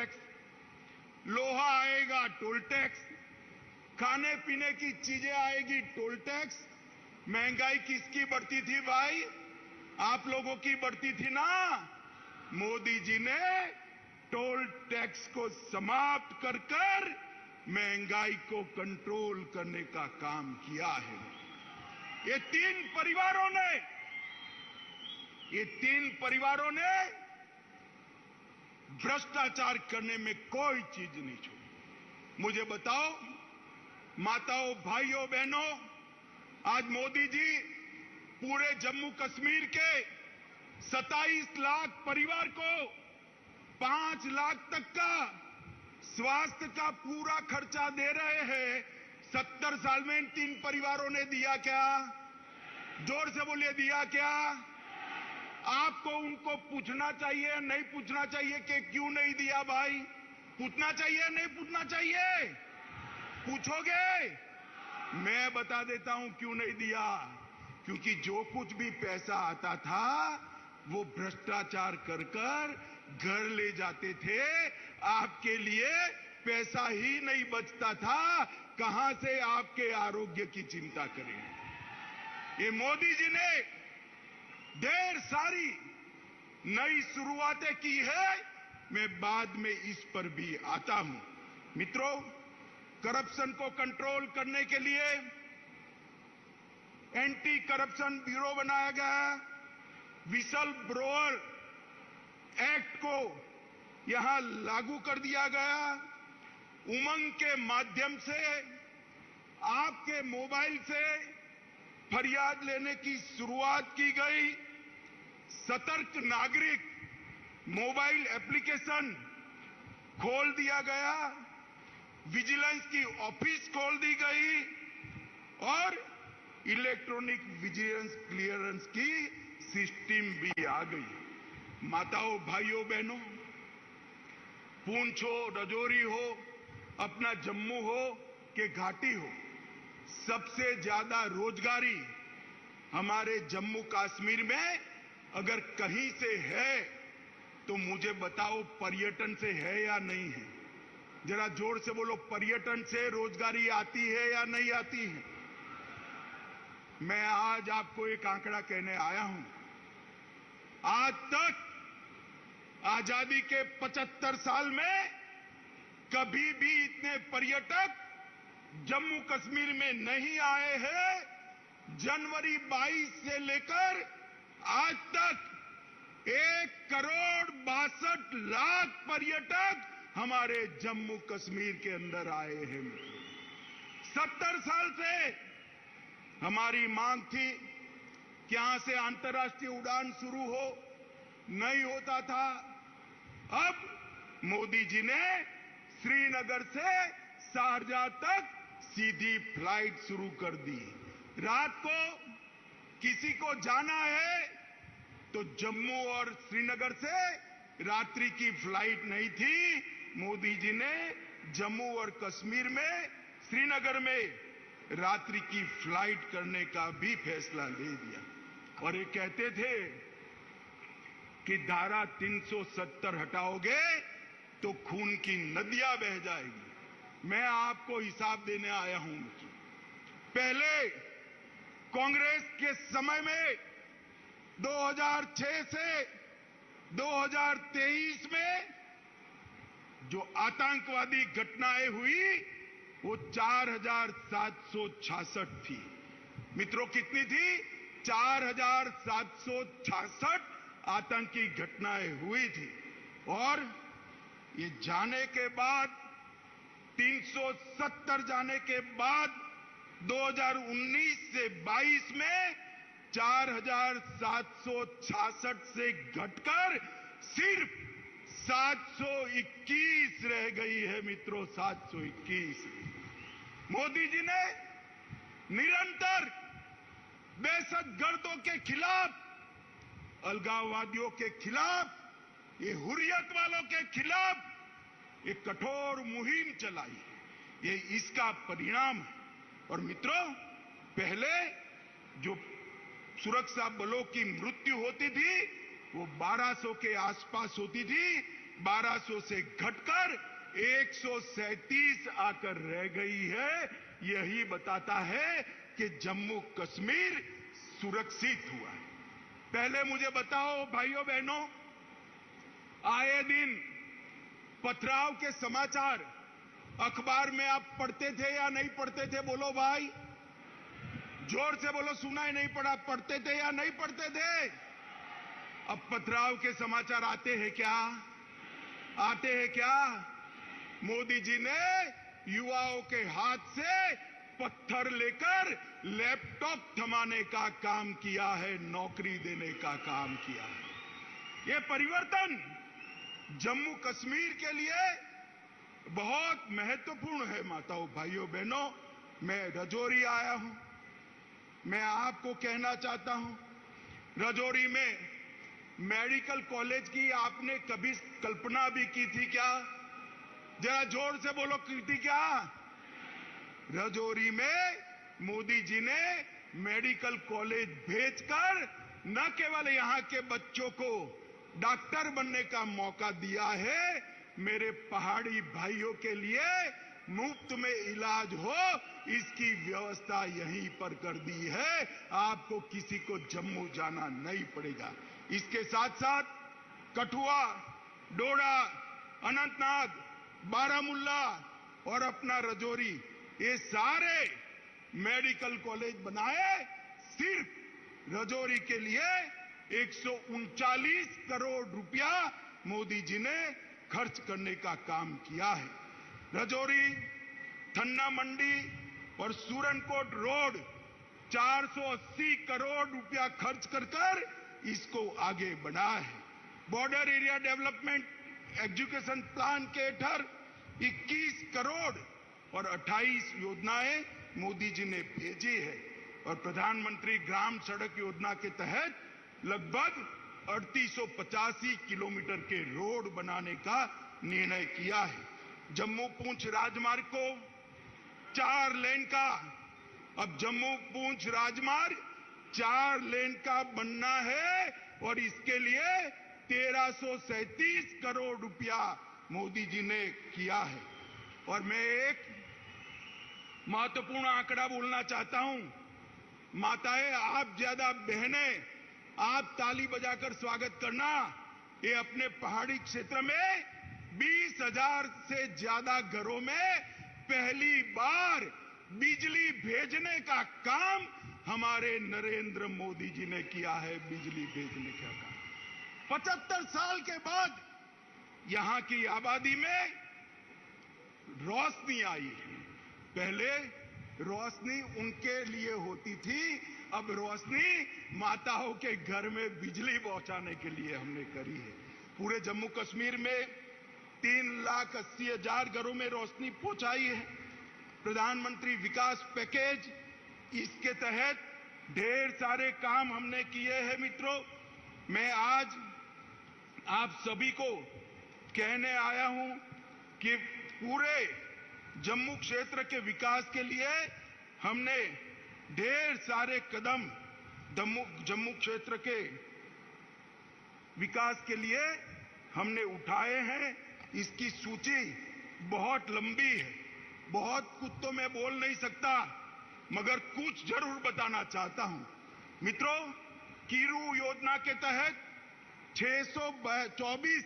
Tax, लोहा आएगा toll tax, खाने पीने की चीजें आएगी टोल टैक्स। महंगाई किसकी बढ़ती थी भाई? आप लोगों की बढ़ती थी ना। मोदी जी ने टोल टैक्स को समाप्त कर कर महंगाई को कंट्रोल करने का काम किया है। ये तीन परिवारों ने भ्रष्टाचार करने में कोई चीज नहीं छोड़ी। मुझे बताओ माताओं, भाइयों, बहनों, आज मोदी जी पूरे जम्मू कश्मीर के 27 लाख परिवार को 5 लाख तक का स्वास्थ्य का पूरा खर्चा दे रहे हैं। 70 साल में इन तीन परिवारों ने दिया क्या? जोर से बोलिए, दिया क्या? आपको उनको पूछना चाहिए, नहीं पूछना चाहिए कि क्यों नहीं दिया भाई? पूछना चाहिए, नहीं पूछना चाहिए? पूछोगे? मैं बता देता हूं क्यों नहीं दिया। क्योंकि जो कुछ भी पैसा आता था वो भ्रष्टाचार कर कर घर ले जाते थे। आपके लिए पैसा ही नहीं बचता था, कहां से आपके आरोग्य की चिंता करें। ये मोदी जी ने ढेर सारी नई शुरुआतें की है, मैं बाद में इस पर भी आता हूं। मित्रों, करप्शन को कंट्रोल करने के लिए एंटी करप्शन ब्यूरो बनाया गया। विसल ब्लोअर एक्ट को यहां लागू कर दिया गया। उमंग के माध्यम से आपके मोबाइल से फरियाद लेने की शुरुआत की गई। सतर्क नागरिक मोबाइल एप्लीकेशन खोल दिया गया। विजिलेंस की ऑफिस खोल दी गई और इलेक्ट्रॉनिक विजिलेंस क्लियरेंस की सिस्टम भी आ गई। माताओं, भाइयों, बहनों, पुंछ हो, राजौरी हो, अपना जम्मू हो कि घाटी हो, सबसे ज्यादा रोजगारी हमारे जम्मू कश्मीर में अगर कहीं से है तो मुझे बताओ पर्यटन से है या नहीं है? जरा जोर से बोलो, पर्यटन से रोजगारी आती है या नहीं आती है? मैं आज आपको एक आंकड़ा कहने आया हूं। आज तक आजादी के 75 साल में कभी भी इतने पर्यटक जम्मू कश्मीर में नहीं आए हैं। जनवरी 22 से लेकर आज तक 1,62,00,000 पर्यटक हमारे जम्मू कश्मीर के अंदर आए हैं। 70 साल से हमारी मांग थी कि यहां से अंतर्राष्ट्रीय उड़ान शुरू हो, नहीं होता था। अब मोदी जी ने श्रीनगर से शारजाह तक सीधी फ्लाइट शुरू कर दी। रात को किसी को जाना है तो जम्मू और श्रीनगर से रात्रि की फ्लाइट नहीं थी। मोदी जी ने जम्मू और कश्मीर में, श्रीनगर में रात्रि की फ्लाइट करने का भी फैसला ले दिया। और ये कहते थे कि धारा 370 हटाओगे तो खून की नदियां बह जाएगी। मैं आपको हिसाब देने आया हूं। पहले कांग्रेस के समय में 2006 से 2023 में जो आतंकवादी घटनाएं हुई वो 4,766 थी। मित्रों, कितनी थी? 4,766 आतंकी घटनाएं हुई थी। और ये जाने के बाद 370 जाने के बाद 2019 से 22 में 4,766 से घटकर सिर्फ 721 रह गई है। मित्रों, 721। मोदी जी ने निरंतर दहशतगर्दों के खिलाफ, अलगाववादियों के खिलाफ, ये हुर्रियत वालों के खिलाफ एक कठोर मुहिम चलाई। ये इसका परिणाम है। और मित्रों, पहले जो सुरक्षा बलों की मृत्यु होती थी वो 1200 के आसपास होती थी। 1200 से घटकर 137 आकर रह गई है। यही बताता है कि जम्मू कश्मीर सुरक्षित हुआ है। पहले मुझे बताओ भाइयों बहनों, आए दिन पथराव के समाचार अखबार में आप पढ़ते थे या नहीं पढ़ते थे? बोलो भाई, जोर से बोलो, सुना ही नहीं पड़ा। पढ़ते थे या नहीं पढ़ते थे? अब पथराव के समाचार आते हैं क्या? आते हैं क्या? मोदी जी ने युवाओं के हाथ से पत्थर लेकर लैपटॉप थमाने का काम किया है, नौकरी देने का काम किया है। ये परिवर्तन जम्मू कश्मीर के लिए बहुत महत्वपूर्ण है। माताओं, भाइयों, बहनों, मैं रजौरी आया हूं। मैं आपको कहना चाहता हूं, रजौरी में मेडिकल कॉलेज की आपने कभी कल्पना भी की थी क्या? जरा जोर से बोलो, की थी क्या? रजौरी में मोदी जी ने मेडिकल कॉलेज भेजकर न केवल यहां के बच्चों को डॉक्टर बनने का मौका दिया है, मेरे पहाड़ी भाइयों के लिए मुफ्त में इलाज हो इसकी व्यवस्था यहीं पर कर दी है। आपको किसी को जम्मू जाना नहीं पड़ेगा। इसके साथ साथ कठुआ, डोडा, अनंतनाग, बारामुल्ला और अपना रजौरी, ये सारे मेडिकल कॉलेज बनाए सिर्फ रजौरी के लिए 139 करोड़ रुपया मोदी जी ने खर्च करने का काम किया है। रजौरी, थन्ना मंडी और सूरनकोट रोड 480 करोड़ रुपया खर्च कर इसको आगे बढ़ाया है। Border area development education plan के तहत 21 करोड़ और 28 योजनाएं मोदी जी ने भेजी है और प्रधानमंत्री ग्राम सड़क योजना के तहत लगभग 3885 किलोमीटर के रोड बनाने का निर्णय किया है। जम्मू पूंछ राजमार्ग को 4 लेन का, अब जम्मू पूंछ राजमार्ग 4 लेन का बनना है और इसके लिए 1337 करोड़ रुपया मोदी जी ने किया है। और मैं एक महत्वपूर्ण आंकड़ा बोलना चाहता हूं। माताएं, आप ज्यादा बहनें, आप ताली बजाकर स्वागत करना। ये अपने पहाड़ी क्षेत्र में 20,000 से ज्यादा घरों में पहली बार बिजली भेजने का काम हमारे नरेंद्र मोदी जी ने किया है। बिजली भेजने का काम 75 साल के बाद यहां की आबादी में रोशनी आई है। पहले रोशनी उनके लिए होती थी, अब रोशनी माताओं के घर में बिजली पहुंचाने के लिए हमने करी है। पूरे जम्मू कश्मीर में 3,80,000 घरों में रोशनी पहुंचाई है। प्रधानमंत्री विकास पैकेज, इसके तहत ढेर सारे काम हमने किए हैं। मित्रों, मैं आज आप सभी को कहने आया हूं कि पूरे जम्मू क्षेत्र के विकास के लिए हमने ढेर सारे कदम जम्मू क्षेत्र के विकास के लिए हमने उठाए हैं। इसकी सूची बहुत लंबी है, बहुत कुछ तो मैं बोल नहीं सकता, मगर कुछ जरूर बताना चाहता हूं। मित्रों, कीरू योजना के तहत 624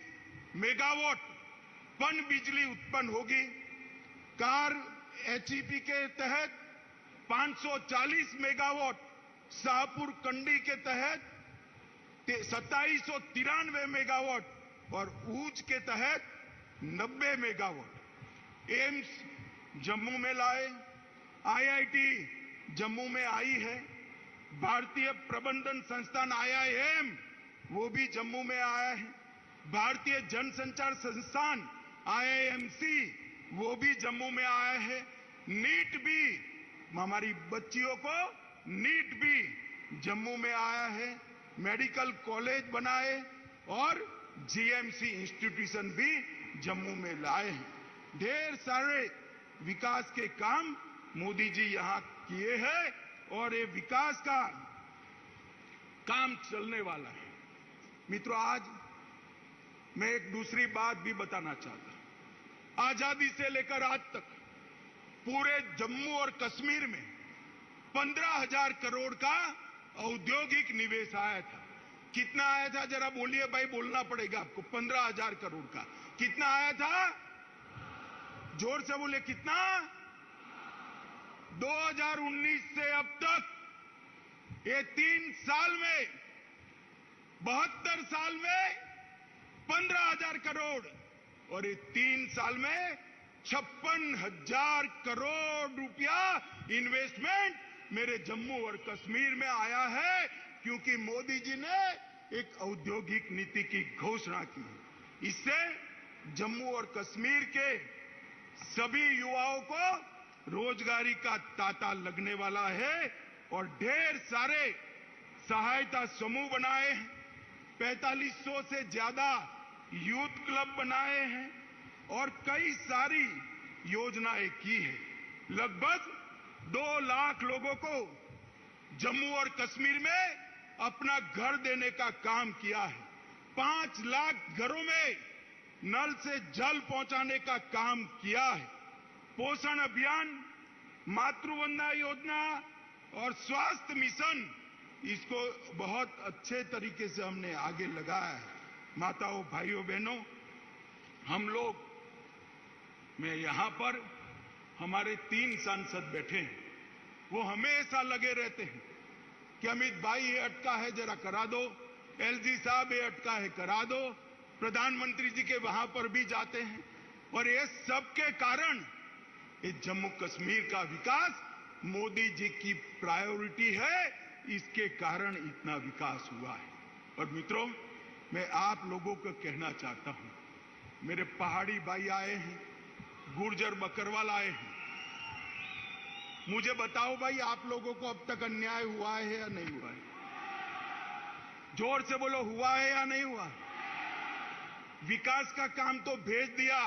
मेगावाट पन बिजली उत्पन्न होगी। कार एचईपी के तहत 540 मेगावाट, शाहपुर कंडी के तहत 2793 मेगावाट और ऊंच के तहत 90 मेगावाट। एम्स जम्मू में लाए, आईआईटी जम्मू में आई है, भारतीय प्रबंधन संस्थान आईआईएम वो भी जम्मू में आया है, भारतीय जनसंचार संस्थान आईआईएमसी वो भी जम्मू में आया है, नीट भी, हमारी बच्चियों को नीट भी जम्मू में आया है, मेडिकल कॉलेज बनाए और जीएमसी इंस्टीट्यूशन भी जम्मू में लाए हैं। ढेर सारे विकास के काम मोदी जी यहां किए हैं और ये विकास का काम चलने वाला है। मित्रों, आज मैं एक दूसरी बात भी बताना चाहता हूं। आजादी से लेकर आज तक पूरे जम्मू और कश्मीर में 15,000 करोड़ का औद्योगिक निवेश आया था। कितना आया था जरा बोलिए भाई, बोलना पड़ेगा आपको। 15,000 करोड़ का कितना आया था? जोर से बोले कितना? 2019 से अब तक ये 3 साल में 72 साल में 15,000 करोड़, और ये 3 साल में 56,000 करोड़ रुपया इन्वेस्टमेंट मेरे जम्मू और कश्मीर में आया है, क्योंकि मोदी जी ने एक औद्योगिक नीति की घोषणा की। इससे जम्मू और कश्मीर के सभी युवाओं को रोजगारी का तांता लगने वाला है, और ढेर सारे सहायता समूह बनाए हैं, 4500 से ज्यादा यूथ क्लब बनाए हैं, और कई सारी योजनाएं की है। लगभग 2 लाख लोगों को जम्मू और कश्मीर में अपना घर देने का काम किया है। 5 लाख घरों में नल से जल पहुंचाने का काम किया है। पोषण अभियान, मातृवंदना योजना और स्वास्थ्य मिशन, इसको बहुत अच्छे तरीके से हमने आगे लगाया है। माताओं, भाइयों, बहनों, हम लोग में यहां पर हमारे 3 सांसद बैठे हैं। वो हमेशा लगे रहते हैं कि अमित भाई ये अटका है जरा करा दो, एलजी साहब ये अटका है करा दो। प्रधानमंत्री जी के वहां पर भी जाते हैं, और ये सब के कारण ये जम्मू कश्मीर का विकास मोदी जी की प्रायोरिटी है, इसके कारण इतना विकास हुआ है। और मित्रों, मैं आप लोगों को कहना चाहता हूं, मेरे पहाड़ी भाई आए हैं, गुर्जर बकरवाल आए हैं, मुझे बताओ भाई, आप लोगों को अब तक अन्याय हुआ है या नहीं हुआ है? जोर से बोलो, हुआ है या नहीं हुआ? विकास का काम तो भेज दिया,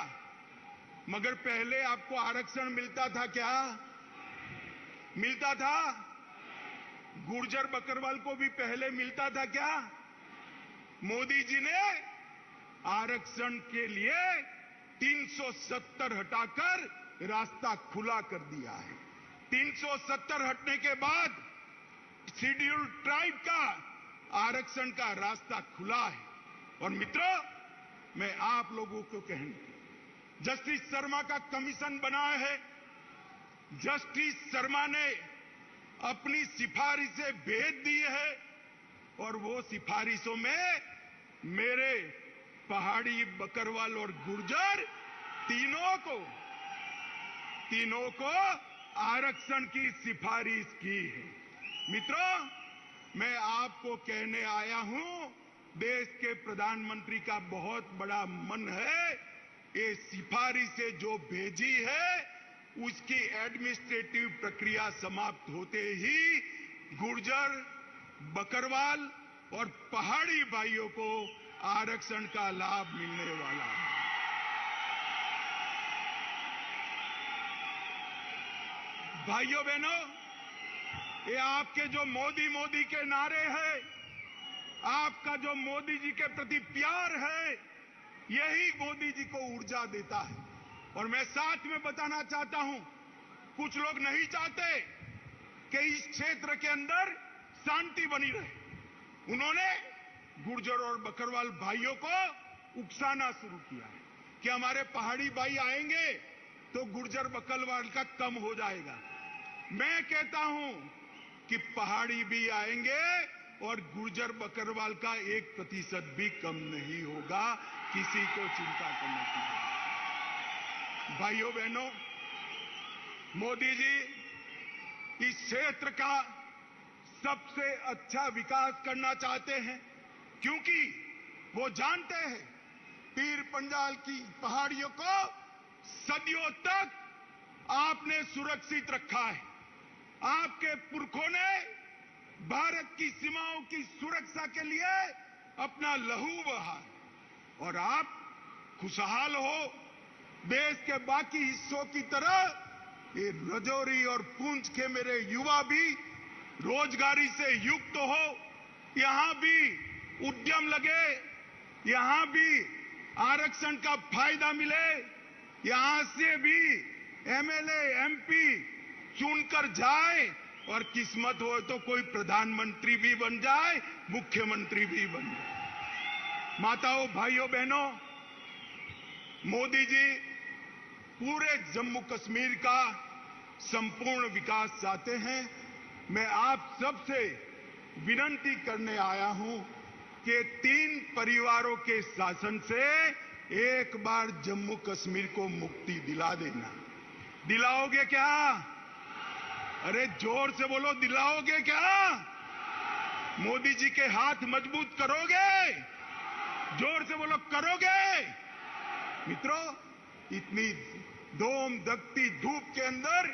मगर पहले आपको आरक्षण मिलता था क्या? मिलता था? गुर्जर बकरवाल को भी पहले मिलता था क्या? मोदी जी ने आरक्षण के लिए 370 हटाकर रास्ता खुला कर दिया है। 370 हटने के बाद शेड्यूल्ड ट्राइब का आरक्षण का रास्ता खुला है। और मित्रों, मैं आप लोगों को कहूं, जस्टिस शर्मा का कमीशन बना है। जस्टिस शर्मा ने अपनी सिफारिशें भेज दी है, और वो सिफारिशों में मेरे पहाड़ी, बकरवाल और गुर्जर तीनों को आरक्षण की सिफारिश की है। मित्रों, मैं आपको कहने आया हूं, देश के प्रधानमंत्री का बहुत बड़ा मन है। ये सिफारिशें जो भेजी है, उसकी एडमिनिस्ट्रेटिव प्रक्रिया समाप्त होते ही गुर्जर, बकरवाल और पहाड़ी भाइयों को आरक्षण का लाभ मिलने वाला है। भाइयों बहनों, ये आपके जो मोदी के नारे हैं, आपका जो मोदी जी के प्रति प्यार है, यही मोदी जी को ऊर्जा देता है। और मैं साथ में बताना चाहता हूं, कुछ लोग नहीं चाहते कि इस क्षेत्र के अंदर शांति बनी रहे। उन्होंने गुर्जर और बकरवाल भाइयों को उकसाना शुरू किया है कि हमारे पहाड़ी भाई आएंगे तो गुर्जर बकरवाल का कम हो जाएगा। मैं कहता हूं कि पहाड़ी भी आएंगे और गुर्जर बकरवाल का 1% भी कम नहीं होगा। किसी को चिंता करने की जरूरत नहीं। भाइयों बहनों, मोदी जी इस क्षेत्र का सबसे अच्छा विकास करना चाहते हैं, क्योंकि वो जानते हैं पीर पंजाल की पहाड़ियों को सदियों तक आपने सुरक्षित रखा है। आपके पुरखों ने भारत की सीमाओं की सुरक्षा के लिए अपना लहू बहा, और आप खुशहाल हो। देश के बाकी हिस्सों की तरह ये राजौरी और पुंछ के मेरे युवा भी रोजगारी से युक्त हो, यहां भी उद्यम लगे, यहां भी आरक्षण का फायदा मिले, यहां से भी एमएलए एमपी चुनकर जाए और किस्मत हो तो कोई प्रधानमंत्री भी बन जाए, मुख्यमंत्री भी बन जाए। माताओं, भाइयों, बहनों, मोदी जी पूरे जम्मू कश्मीर का संपूर्ण विकास चाहते हैं। मैं आप सबसे विनती करने आया हूं कि 3 परिवारों के शासन से एक बार जम्मू कश्मीर को मुक्ति दिला देना। दिलाओगे क्या? अरे जोर से बोलो, दिलाओगे क्या? मोदी जी के हाथ मजबूत करोगे? जोर से बोलो, करोगे? मित्रों, इतनी धूम दकती धूप के अंदर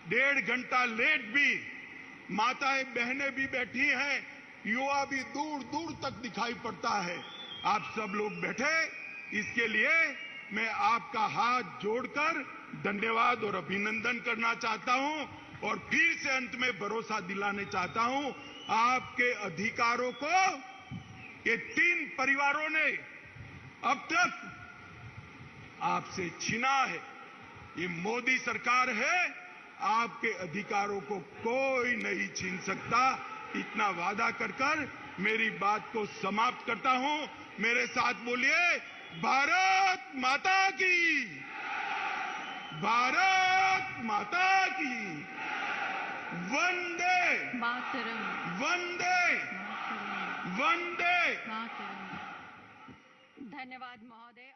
1.5 घंटा लेट भी माताएं बहनें भी बैठी हैं, युवा भी दूर दूर तक दिखाई पड़ता है। आप सब लोग बैठे, इसके लिए मैं आपका हाथ जोड़कर धन्यवाद और अभिनंदन करना चाहता हूं और फिर से अंत में भरोसा दिलाने चाहता हूं, आपके अधिकारों को ये 3 परिवारों ने अब तक आपसे छीना है। ये मोदी सरकार है, आपके अधिकारों को कोई नहीं छीन सकता। इतना वादा कर मेरी बात को समाप्त करता हूं। मेरे साथ बोलिए, भारत माता की, भारत माता की, वंदे मातरम, वंदे वंदे। धन्यवाद महोदय।